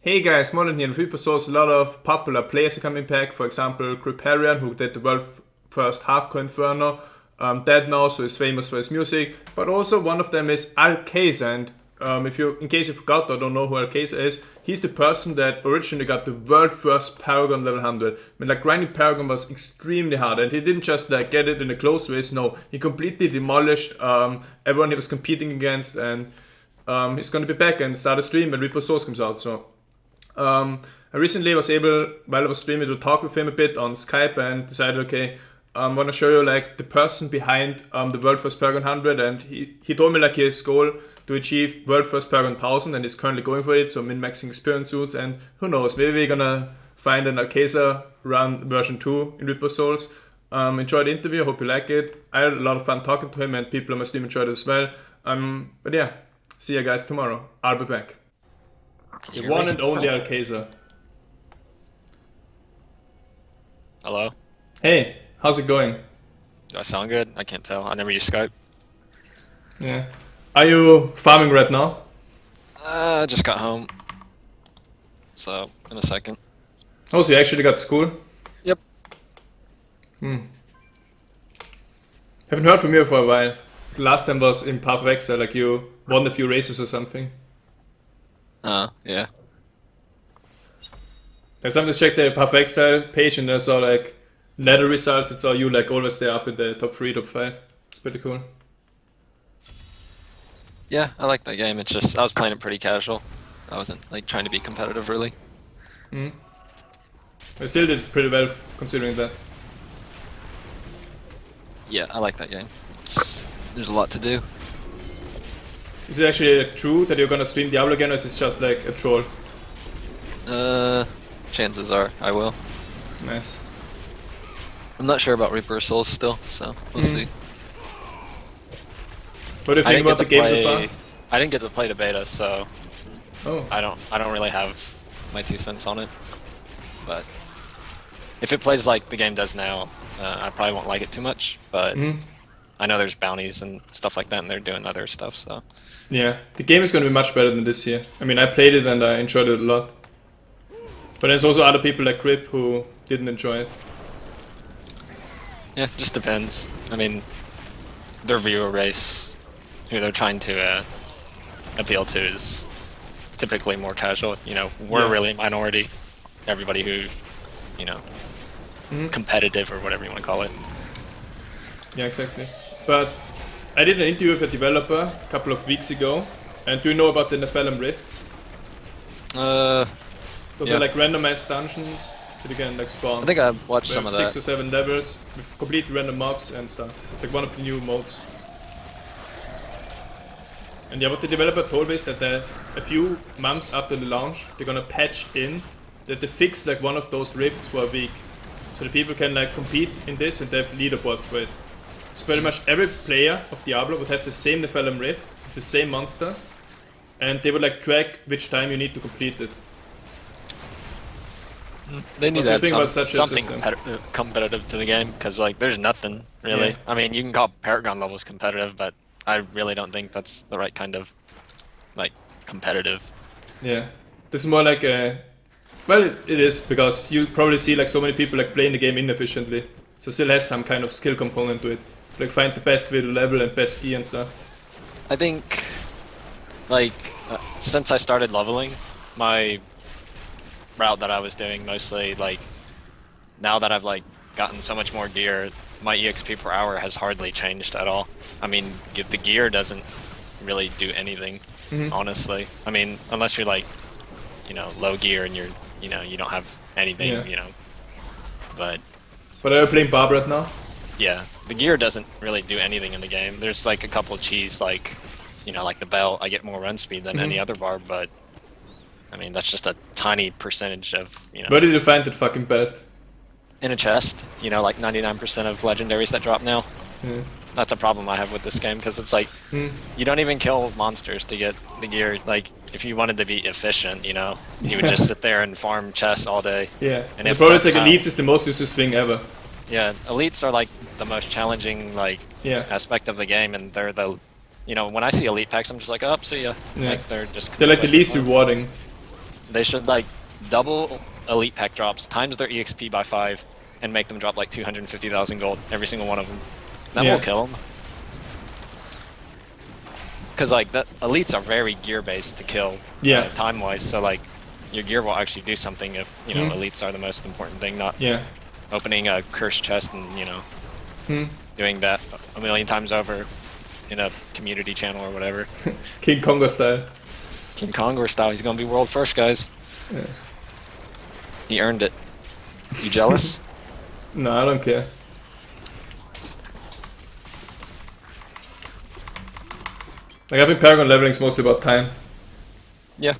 Hey guys, Moldran here. In Reaper Souls, a lot of popular players are coming back. For example, Paragon, who did the world first hardcore Inferno, dead now, so he's famous for his music. But also one of them is Alkaizer, and in case you forgot or don't know who Alkaizer is, he's the person that originally got the world first Paragon level 100. I mean, like grinding Paragon was extremely hard, and he didn't just like get it in a close race. No, he completely demolished everyone he was competing against, and he's gonna be back and start a stream when Reaper Souls comes out. So. I recently was able, while I was streaming, to talk with him a bit on Skype and decided, okay, I want to show you like the person behind the World First Paragon 100, and he told me like his goal to achieve World First Paragon 1000, and he's currently going for it, so min-maxing experience suits, and who knows, maybe we're gonna find an Alkaizer run version 2 in Reaper Souls. Enjoy the interview, hope you like it. I had a lot of fun talking to him, and people on my stream enjoyed it as well. But yeah, see you guys tomorrow. I'll be back. The one and only Alkaizer. Hello? Hey, how's it going? Do I sound good? I can't tell. I never use Skype. Yeah. Are you farming right now? I just got home. So, in a second. Oh, so you actually got school? Yep. Haven't heard from you for a while. The last time was in Path of Exile, like you won a few races or something. Yeah. I sometimes checked the Path of Exile page and I saw like ladder results. It saw you like always there up in the top 3, top 5. It's pretty cool. Yeah, I like that game. It's just, I was playing it pretty casual. I wasn't like trying to be competitive really. I still did pretty well considering that. Yeah, I like that game. There's a lot to do. Is it actually true that you're gonna stream Diablo again, or is it just like a troll? Chances are I will. Nice. I'm not sure about Reaper Souls still, so we'll see. What do you think about the game so far? I didn't get to play the beta, so Oh. I don't really have my 2 cents on it. But if it plays like the game does now, I probably won't like it too much. But I know there's bounties and stuff like that, and they're doing other stuff. So Yeah, the game is gonna be much better than this year. I mean, I played it and I enjoyed it a lot. But there's also other people like Grip who didn't enjoy it. yeah, it just depends. I mean, their viewer base, who they're trying to appeal to, is typically more casual. You know, we're really a minority. Everybody who, you know, competitive or whatever you want to call it. Yeah, exactly. But I did an interview with a developer a couple of weeks ago, and do you know about the Nephalem Rifts? Those are like randomized dungeons that you can like spawn. I think I've watched some of that. 6 or 7 levels with completely random mobs and stuff. It's like one of the new modes. And yeah, what the developer told me is that a few months after the launch, they're gonna patch in that they fix like one of those rifts for a week. So the people can like compete in this and they have leaderboards for it. So pretty much every player of Diablo would have the same Nephalem Rift, the same monsters, and they would like track which time you need to complete it. They need What do you to think add about such a something system? competitive to the game, because like there's nothing really. Yeah. I mean, you can call Paragon levels competitive, but I really don't think that's the right kind of like competitive. Yeah, this is more like a... Well, it is, because you probably see like so many people like playing the game inefficiently. So it still has some kind of skill component to it. Like find the best way to level and best gear and stuff. I think like since I started leveling, my route that I was doing mostly, like now that I've like gotten so much more gear, my EXP per hour has hardly changed at all. I mean, the gear doesn't really do anything, honestly. I mean, unless you're like, you know, low gear and you're, you know, you don't have anything, you know. But are you playing Barb right now? yeah, the gear doesn't really do anything in the game. There's like a couple of cheese, like, you know, like the belt. I get more run speed than any other barb, but I mean, that's just a tiny percentage of, you know. Where did you find that fucking belt? In a chest, you know, like 99% of legendaries that drop now. That's a problem I have with this game, because it's like, you don't even kill monsters to get the gear. Like, if you wanted to be efficient, you know, you would just sit there and farm chests all day. Yeah, and the if problem is like that's Elites is the most useless thing ever. Yeah, elites are like the most challenging like aspect of the game, and they're the, you know, when I see elite packs, I'm just like, oh, see ya. Yeah. Like they're just They're like the completely least wasted. rewarding. They should like double elite pack drops, times their EXP by 5, and make them drop like 250,000 gold every single one of them. That will kill them. Because like that elites are very gear based to kill time wise, so like your gear will actually do something if you know elites are the most important thing, not opening a cursed chest and you know doing that a million times over in a community channel or whatever. King Kongo style. King Kongo style. He's gonna be world first, guys. Yeah. He earned it. You jealous? No, I don't care. Like I think Paragon leveling is mostly about time. Yeah.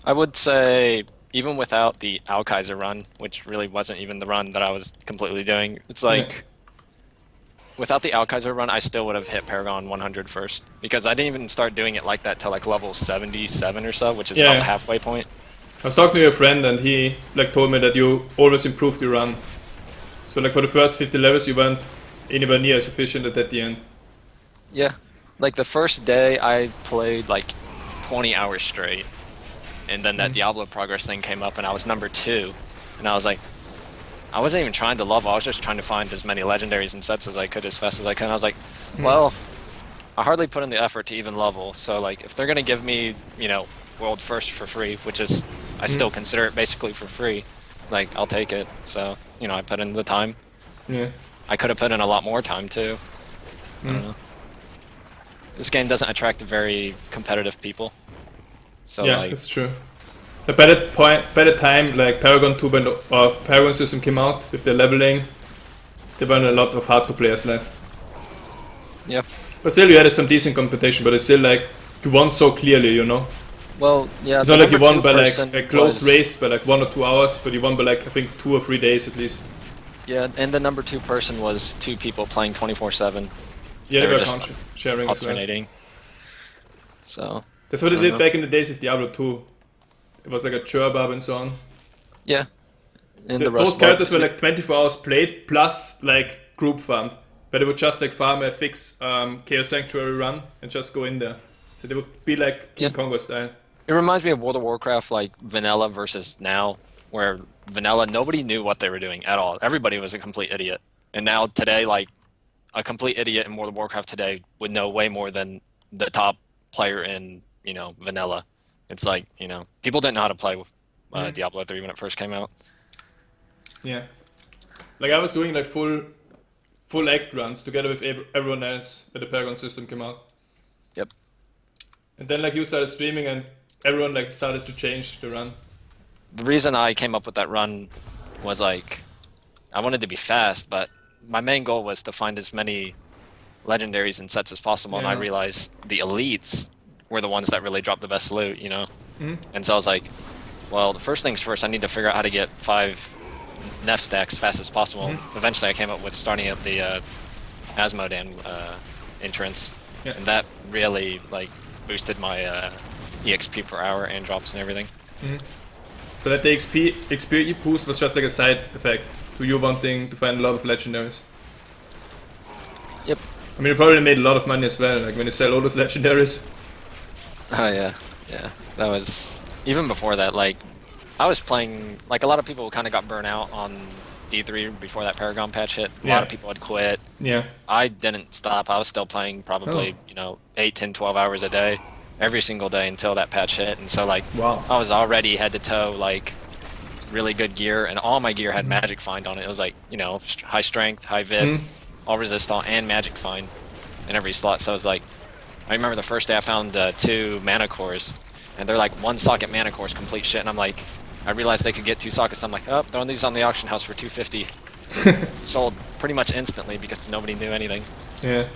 I would say even without the Alkaizer run, which really wasn't even the run that I was completely doing, it's like without the Alkaizer run, I still would have hit Paragon 100 first. Because I didn't even start doing it like that till like level 77 or so, which is about the halfway point. I was talking to your friend and he like told me that you always improved your run. So like for the first 50 levels you weren't anywhere near as efficient as at the end. Yeah. Like the first day I played like 20 hours straight. And then that Diablo progress thing came up and I was number 2. And I was like, I wasn't even trying to level, I was just trying to find as many legendaries and sets as I could as fast as I could. And I was like, well, I hardly put in the effort to even level. So like if they're gonna give me, you know, world first for free, which is I still consider it basically for free, like I'll take it. So, you know, I put in the time. Yeah. I could have put in a lot more time too. I don't know. This game doesn't attract very competitive people. So yeah, like, that's true. But by that point, by the time like Paragon 2 or Paragon system came out with the leveling, there weren't a lot of hardcore players left. Yeah. But still, you had some decent competition. But it's still like you won so clearly, you know. Well, yeah. It's not like you won by like a close race by like 1 or 2 hours, but you won by like I think 2 or 3 days at least. Yeah, and the number 2 person was 2 people playing 24/7. Yeah, they were just sharing alternating. As well. So that's what they did back in the days of Diablo 2. It was like a Churbab and so on. Yeah. And those characters were like 24 hours played plus like group farmed. But they would just like farm a fix Chaos Sanctuary run and just go in there. So they would be like King Kongo style. It reminds me of World of Warcraft, like vanilla versus now, where vanilla nobody knew what they were doing at all. Everybody was a complete idiot. And now today, like a complete idiot in World of Warcraft today would know way more than the top player in, you know, vanilla. It's like, you know, people didn't know how to play Diablo 3 when it first came out. Yeah. Like I was doing like full act runs together with everyone else when the Paragon system came out. Yep. And then like you started streaming and everyone like started to change the run. The reason I came up with that run was like, I wanted to be fast, but my main goal was to find as many legendaries and sets as possible, and I realized the elites were the ones that really dropped the best loot, you know? And so I was like, well, the first things first, I need to figure out how to get 5 Nef stacks as fast as possible. Eventually I came up with starting at the Asmodan entrance, and that really like boosted my EXP per hour and drops and everything. So that the XP boost was just like a side effect to you wanting to find a lot of legendaries. Yep. I mean, you probably made a lot of money as well, like when you sell all those legendaries. Oh yeah, yeah. That was even before that. Like, I was playing. Like a lot of people kind of got burnt out on D3 before that Paragon patch hit. A lot of people had quit. Yeah. I didn't stop. I was still playing probably you know 8, 10, 12 hours a day, every single day until that patch hit. And so like, I was already head to toe like really good gear, and all my gear had Magic Find on it. It was like, you know, high strength, high VIP, all resistant, and Magic Find in every slot. So I was like, I remember the first day I found 2 mana cores, and they're like 1 socket mana cores, complete shit. And I'm like, I realized they could get 2 sockets. I'm like, oh, throwing these on the auction house for 250. Sold pretty much instantly because nobody knew anything. Yeah.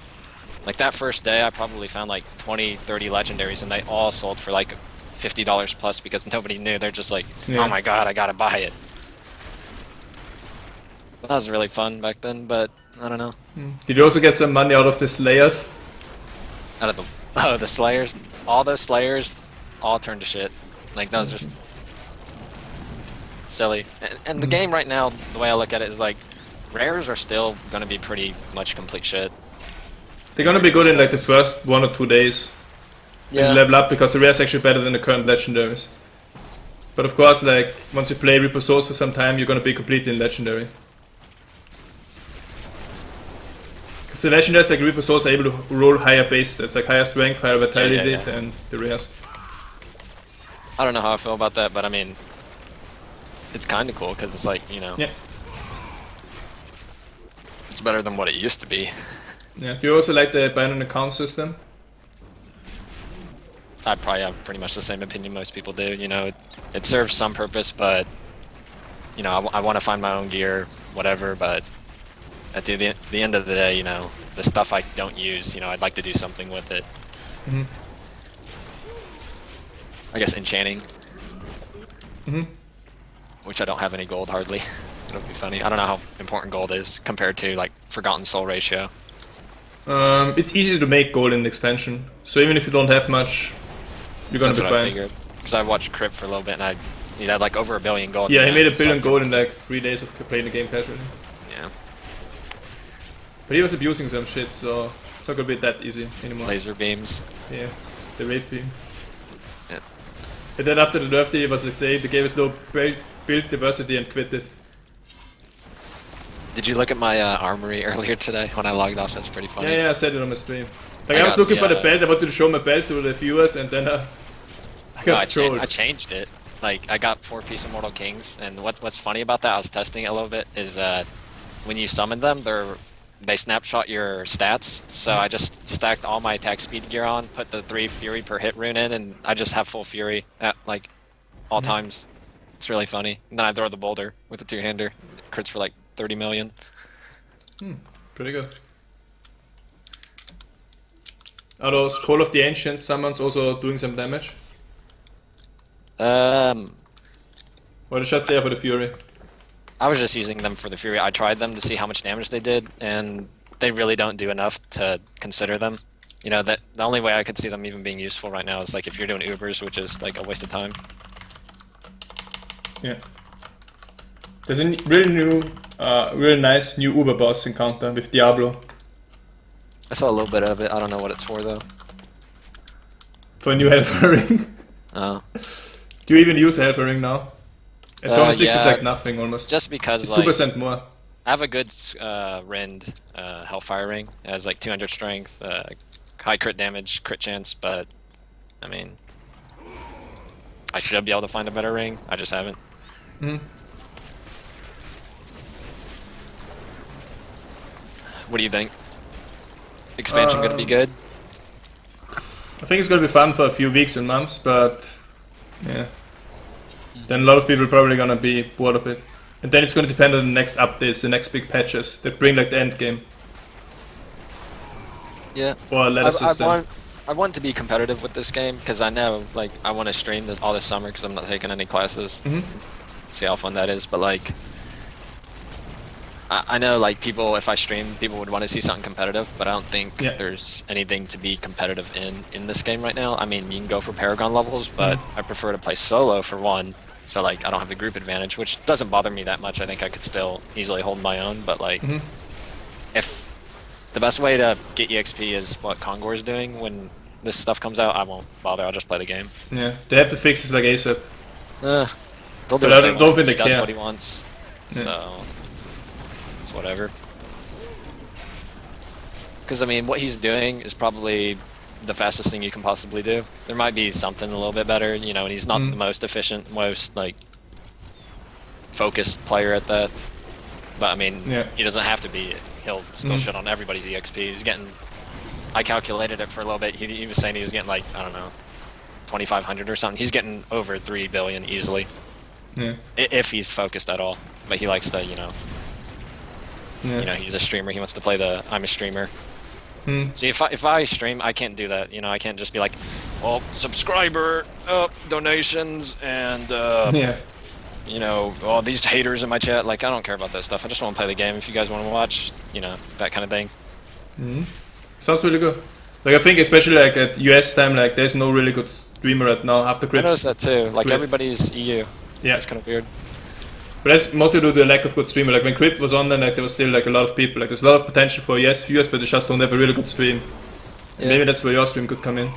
Like that first day, I probably found like 20, 30 legendaries, and they all sold for like $50 plus because nobody knew. They're just like, oh my god, I gotta buy it. That was really fun back then, but I don't know. Did you also get some money out of the Slayers? Out of the Slayers? All those Slayers all turned to shit. Like, that was just silly. And the game right now, the way I look at it is like, rares are still gonna be pretty much complete shit. They're gonna be good in like the first 1 or 2 days. Yeah. And level up because the rare is actually better than the current legendaries. But of course, like, once you play Reaper Souls for some time, you're gonna be completely legendary. Because the legendaries like Reaper Souls are able to roll higher base stats, like higher strength, higher vitality than the rares. I don't know how I feel about that, but I mean, it's kind of cool because it's like, you know, it's better than what it used to be. Yeah. Do you also like the Binary account system? I probably have pretty much the same opinion most people do. You know, it serves some purpose, but you know, I want to find my own gear, whatever. But at the end of the day, you know, the stuff I don't use, you know, I'd like to do something with it. I guess enchanting, which I don't have any gold hardly. It'll be funny. I don't know how important gold is compared to like Forgotten Soul ratio. It's easy to make gold in the expansion, so even if you don't have much, you're gonna be fine. That's what I figured. Because I watched Crypt for a little bit and he had like over 1 billion gold. Yeah, he made 1 billion gold in like 3 days of playing the game casually. Yeah. But he was abusing some shit, so it's not gonna be that easy anymore. Laser beams. Yeah, the raid beam. Yeah. And then after the nerf day, was like say the game is no build diversity and quit it. Did you look at my armory earlier today when I logged off? That's pretty funny. Yeah, I said it on my stream. Like I was looking for the belt, I wanted to show my belt to the viewers, and then I got trolled. I changed it. Like I got 4-piece Immortal Kings, and what's funny about that, I was testing it a little bit, is that when you summon them, they snapshot your stats. So I just stacked all my attack speed gear on, put the 3 Fury per hit rune in, and I just have full Fury at like all times. It's really funny. And then I throw the boulder with the 2-hander. Crits for like 30 million. Pretty good. Are those Call of the Ancient summons also doing some damage? Or it's just there for the Fury? I was just using them for the Fury. I tried them to see how much damage they did, and they really don't do enough to consider them. You know, that the only way I could see them even being useful right now is like if you're doing Ubers, which is like a waste of time. Yeah. There's a really nice new Uber boss encounter with Diablo. I saw a little bit of it. I don't know what it's for though. For a new Hellfire ring. Oh. Do you even use a Hellfire ring now? At Dawn 6 is like nothing almost. Just because it's like 2% more. I have a good Rend Hellfire ring. It has like 200 strength, high crit damage, crit chance, but I mean, I should be able to find a better ring. I just haven't. What do you think? Expansion gonna be good? I think it's gonna be fun for a few weeks and months, but yeah. Then a lot of people are probably gonna be bored of it. And then it's gonna depend on the next updates, the next big patches that bring like the end game. Yeah. Or a ladder system. I want to be competitive with this game because I know like I want to stream this all this summer because I'm not taking any classes. See how fun that is, but like I know like people, if I stream, people would want to see something competitive, but I don't think there's anything to be competitive in this game right now. I mean, you can go for Paragon levels, but I prefer to play solo for one, so like I don't have the group advantage, which doesn't bother me that much. I think I could still easily hold my own, but like if the best way to get EXP is what Kongor is doing when this stuff comes out, I won't bother. I'll just play the game. Yeah, they have to fix this like ASAP. They'll do what they want. He does what he wants, so it's whatever. Because I mean, what he's doing is probably the fastest thing you can possibly do. There might be something a little bit better, you know, and he's not the most efficient, most like focused player at that. But I mean, he doesn't have to be. He'll still shit on everybody's EXP. He's getting. I calculated it for a little bit. He was saying he was getting like, I don't know, 2,500 or something. He's getting over 3 billion easily. If he's focused at all. But he likes to, you know, he's a streamer. He wants to play the I'm a streamer. See, if I stream, I can't do that. You know, I can't just be like, well, subscriber, donations, and you know, all these haters in my chat. Like, I don't care about that stuff. I just want to play the game. If you guys want to watch, you know, that kind of thing. Sounds really good. Like I think especially like at US time, like there's no really good streamer right now after Crypt. I noticed that too. Like everybody's EU. Yeah, it's kind of weird. But that's mostly due to the lack of good streamer. Like when Crypt was on, then like there was still like a lot of people. Like there's a lot of potential for US viewers, but they just don't have a really good stream. Maybe that's where your stream could come in.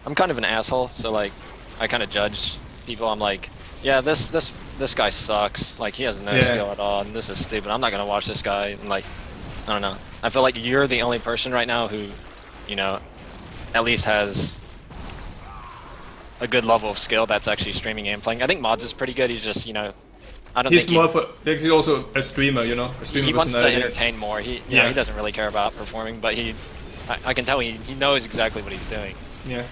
I'm kind of an asshole, so like I kind of judge people, I'm like, yeah, this guy sucks. Like he has no skill at all, and this is stupid. I'm not gonna watch this guy. And like, I don't know. I feel like you're the only person right now who, you know, at least has a good level of skill that's actually streaming and playing. I think Mods is pretty good. He's just, you know, I don't He's think more for. He's also a streamer, you know. A streamer he wants to personality. entertain more. He, you know, he doesn't really care about performing, but I can tell he knows exactly what he's doing. Yeah.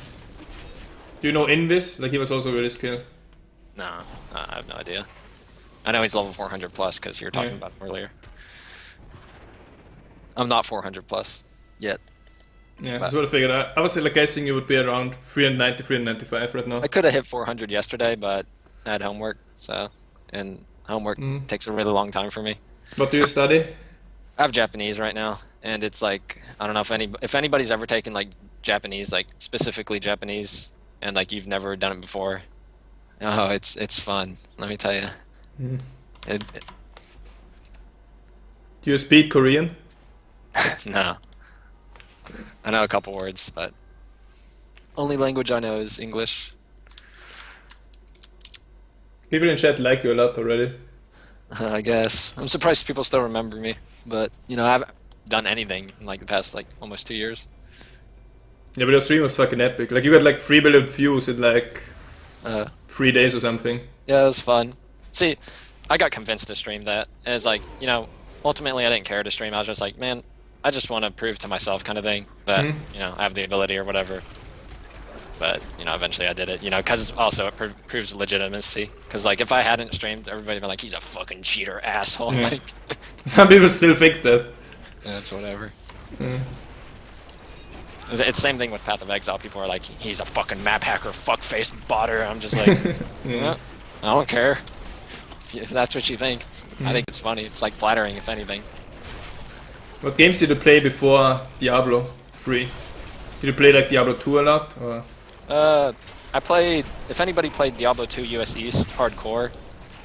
Do you know Invis? Like he was also really skilled. No, I have no idea. I know he's level 400 plus because you were talking about him earlier. I'm not 400 plus yet. Yeah, that's what I figured. I was like guessing you would be around 390, 395 right now. I could have hit 400 yesterday, but I had homework, and homework takes a really long time for me. What do you study? I have Japanese right now, and it's like, I don't know if anybody's ever taken like Japanese, like specifically Japanese, and like you've never done it before. Oh, it's fun. Let me tell you. Do you speak Korean? No. I know a couple words, but only language I know is English. People in chat like you a lot already. I guess. I'm surprised people still remember me, but you know, I haven't done anything in like the past like almost 2 years. Yeah, but your stream was fucking epic. Like you got like 3 billion views in like 3 days or something. Yeah, it was fun. See, I got convinced to stream that. It's like, you know, ultimately I didn't care to stream. I was just like, man, I just want to prove to myself kind of thing that, you know, I have the ability or whatever. But, you know, eventually I did it, you know, because also it proves legitimacy. Because, like, if I hadn't streamed, everybody would be like, he's a fucking cheater asshole. Yeah. Like, Some people still think that. yeah, it's whatever. It's the same thing with Path of Exile. People are like, he's a fucking map hacker, fuckface botter. I'm just like, I don't care. If that's what you think. I think it's funny. It's like flattering, if anything. What games did you play before Diablo 3? Did you play like Diablo 2 a lot? Or? I played, if anybody played Diablo 2 US East hardcore,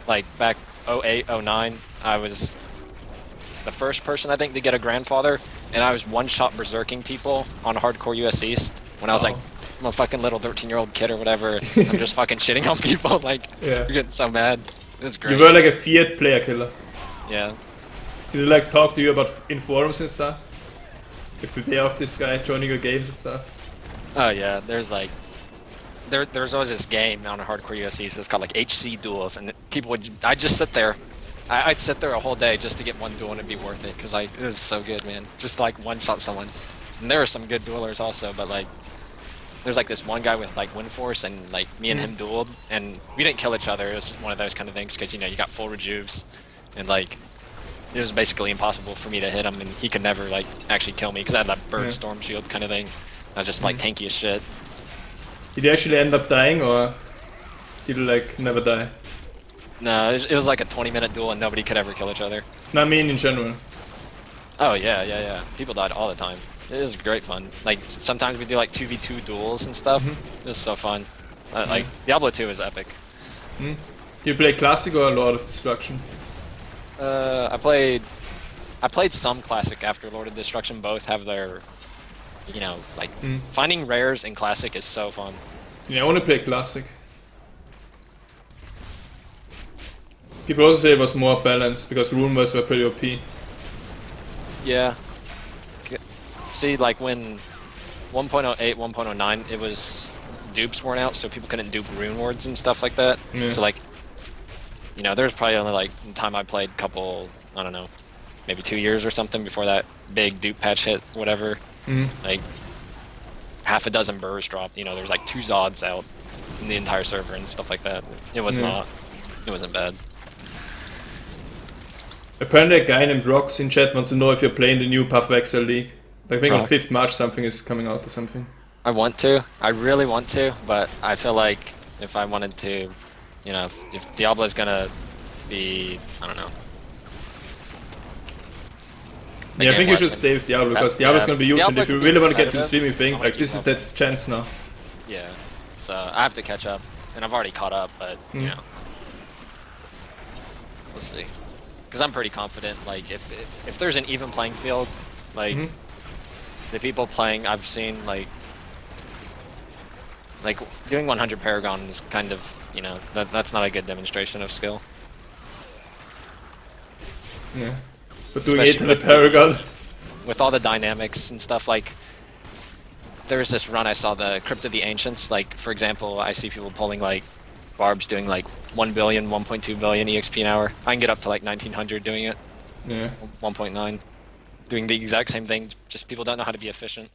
like back 08, 09, I was the first person I think to get a grandfather, and I was one-shot berserking people on hardcore US East when I was like, I'm a fucking little 13-year-old kid or whatever. I'm just fucking shitting on people, like, you're getting so mad. It was great. You were like a Fiat player killer. Yeah. Did he like talk to you about in forums and stuff? Like the day of this guy joining your games and stuff? Oh yeah, there's like, there's always this game on a hardcore USC, it's called like HC duels, and people would, I'd just sit there, I'd sit there a whole day just to get one duel and it'd be worth it, because like, it was so good, man. Just like one-shot someone. And there are some good duelers also, but like, there's like this one guy with like wind force, and like me and him dueled, and we didn't kill each other. It was one of those kind of things, because you know, you got full rejuves, and like, it was basically impossible for me to hit him, and he could never like actually kill me because I had that bird storm shield kind of thing. I was just like tanky as shit. Did you actually end up dying, or did you like never die? No, it was like a 20-minute duel and nobody could ever kill each other. No, I mean in general. Oh yeah. People died all the time. It was great fun. Like sometimes we do like 2v2 duels and stuff. It was so fun. Like Diablo 2 is epic. Do you play Classic or Lord of Destruction? I played some Classic after Lord of Destruction. Both have their, you know, like finding rares in Classic is so fun. Yeah, I want to play Classic. People also say it was more balanced because rumors were pretty OP. Yeah. See, like when 1.08, 1.09, it was dupes weren't out, so people couldn't dupe rune wards and stuff like that. So like, you know, there's probably only like time I played couple, I don't know, maybe 2 years or something before that big dupe patch hit, whatever. Like half a dozen burrs dropped. You know, there's like 2 Zods out in the entire server and stuff like that. It was not. It wasn't bad. Apparently a guy named Rox in chat wants to know if you're playing the new Path of Exile League. Like, I think on 5th March something is coming out or something. I want to. I really want to, but I feel like if I wanted to, you know, if Diablo is gonna be, I don't know. Yeah, I think you should stay with Diablo because Diablo is gonna be huge, and if you really want to get to the streaming thing, like this is the chance now. Yeah, so I have to catch up, and I've already caught up, but you know, we'll see. Because I'm pretty confident, like if there's an even playing field, like the people playing, I've seen like Like, doing 100 Paragon is kind of, you know, that's not a good demonstration of skill. Yeah. But doing Especially 800 Paragon. With all the dynamics and stuff, like, there was this run I saw, the Crypt of the Ancients, like, for example, I see people pulling, like, Barbs doing, like, 1 billion, 1.2 billion EXP an hour. I can get up to, like, 1900 doing it. Yeah. 1.9. Doing the exact same thing, just people don't know how to be efficient.